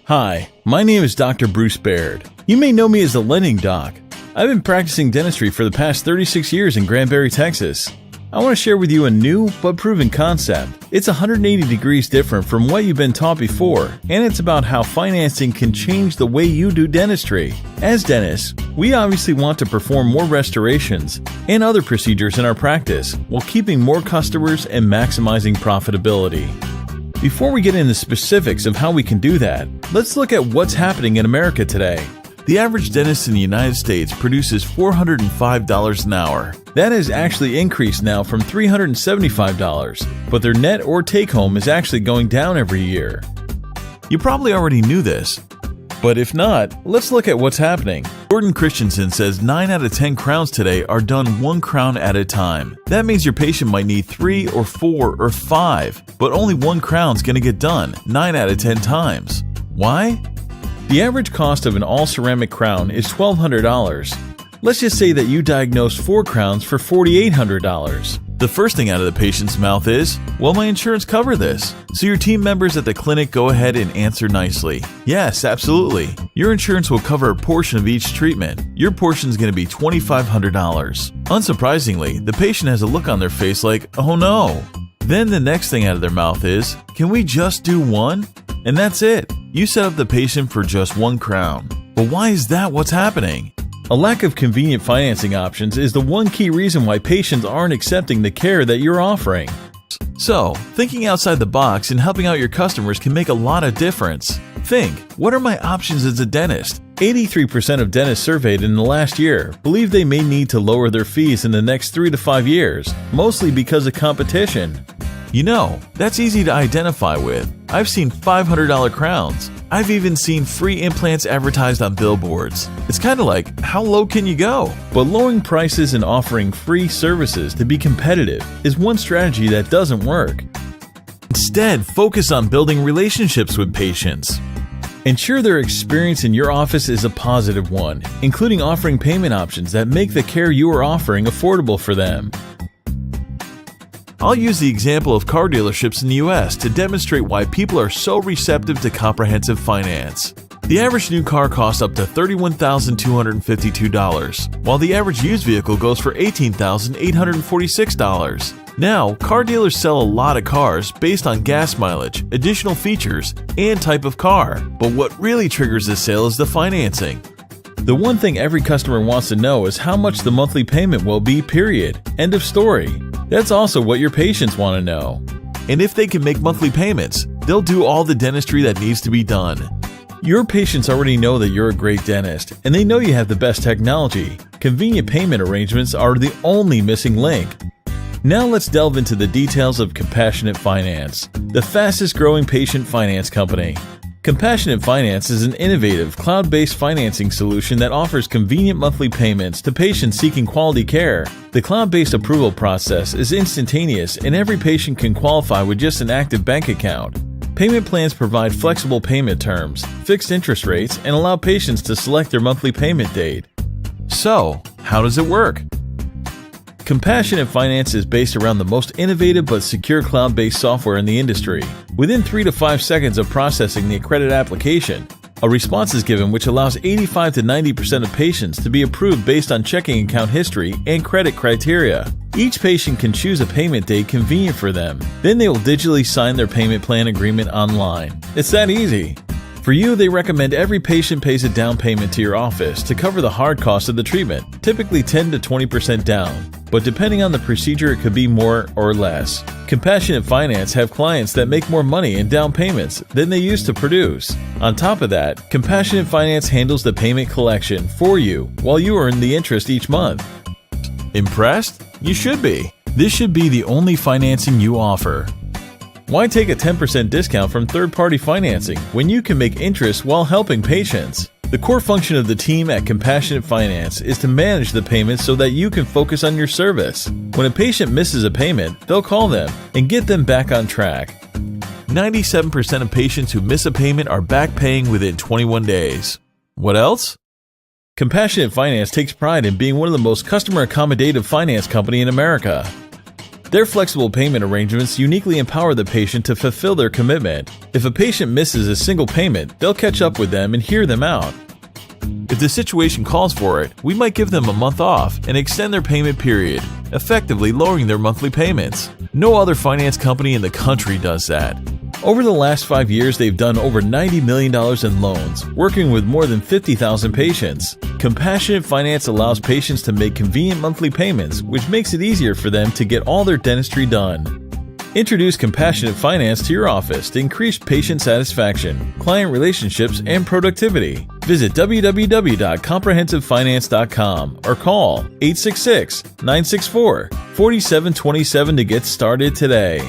Hi, my name is Dr. Bruce Baird. You may know me as the Lending Doc. I've been practicing dentistry for the past 36 years in Granbury, Texas. I want to share with you a new but proven concept. It's 180 degrees different from what you've been taught before, and it's about how financing can change the way you do dentistry. As dentists, we obviously want to perform more restorations and other procedures in our practice while keeping more customers and maximizing profitability. Before we get into specifics of how we can do that, let's look at what's happening in America today. The average dentist in the United States produces $405 an hour. That has actually increased now from $375, but their net or take-home is actually going down every year. You probably already knew this, but if not, let's look at what's happening. Jordan Christensen says 9 out of 10 crowns today are done 1 crown at a time. That means your patient might need 3 or 4 or 5, but only 1 crown's going to get done 9 out of 10 times. Why? The average cost of an all-ceramic crown is $1,200. Let's just say that you diagnose 4 crowns for $4,800. The first thing out of the patient's mouth is, "Will my insurance cover this?" So your team members at the clinic go ahead and answer nicely. Yes, absolutely. Your insurance will cover a portion of each treatment. Your portion is going to be $2,500. Unsurprisingly, the patient has a look on their face like, "Oh no." Then the next thing out of their mouth is, "Can we just do 1?" And that's it. You set up the patient for just 1 crown. But why is that what's happening? A lack of convenient financing options is the one key reason why patients aren't accepting the care that you're offering. So, thinking outside the box and helping out your customers can make a lot of difference. Think, what are my options as a dentist? 83% of dentists surveyed in the last year believe they may need to lower their fees in the next 3 to 5 years, mostly because of competition. You know, that's easy to identify with. I've seen $500 crowns. I've even seen free implants advertised on billboards. It's kind of like, how low can you go? But lowering prices and offering free services to be competitive is one strategy that doesn't work. Instead, focus on building relationships with patients. Ensure their experience in your office is a positive one, including offering payment options that make the care you are offering affordable for them. I'll use the example of car dealerships in the US to demonstrate why people are so receptive to comprehensive finance. The average new car costs up to $31,252, while the average used vehicle goes for $18,846. Now, car dealers sell a lot of cars based on gas mileage, additional features, and type of car. But what really triggers the sale is the financing. The one thing every customer wants to know is how much the monthly payment will be, period. End of story. That's also what your patients want to know. And if they can make monthly payments, they'll do all the dentistry that needs to be done. Your patients already know that you're a great dentist, and they know you have the best technology. Convenient payment arrangements are the only missing link. Now let's delve into the details of Compassionate Finance, the fastest growing patient finance company. Compassionate Finance is an innovative, cloud-based financing solution that offers convenient monthly payments to patients seeking quality care. The cloud-based approval process is instantaneous, and every patient can qualify with just an active bank account. Payment plans provide flexible payment terms, fixed interest rates, and allow patients to select their monthly payment date. So, how does it work? Compassionate Finance is based around the most innovative but secure cloud-based software in the industry. Within 3 to 5 seconds of processing the accredited application, a response is given which allows 85 to 90% of patients to be approved based on checking account history and credit criteria. Each patient can choose a payment date convenient for them. Then they will digitally sign their payment plan agreement online. It's that easy. For you, they recommend every patient pays a down payment to your office to cover the hard cost of the treatment, typically 10 to 20% down. But depending on the procedure, it could be more or less. Compassionate Finance have clients that make more money in down payments than they used to produce. On top of that, Compassionate Finance handles the payment collection for you while you earn the interest each month. Impressed? You should be. This should be the only financing you offer. Why take a 10% discount from third-party financing when you can make interest while helping patients? The core function of the team at Compassionate Finance is to manage the payments so that you can focus on your service. When a patient misses a payment, they'll call them and get them back on track. 97% of patients who miss a payment are back paying within 21 days. What else? Compassionate Finance takes pride in being one of the most customer accommodative finance company in America. Their flexible payment arrangements uniquely empower the patient to fulfill their commitment. If a patient misses a single payment, they'll catch up with them and hear them out. If the situation calls for it, we might give them a month off and extend their payment period, effectively lowering their monthly payments. No other finance company in the country does that. Over the last 5 years, they've done over $90 million in loans, working with more than 50,000 patients. Compassionate Finance allows patients to make convenient monthly payments, which makes it easier for them to get all their dentistry done. Introduce Compassionate Finance to your office to increase patient satisfaction, client relationships, and productivity. Visit www.comprehensivefinance.com or call 866-964-4727 to get started today.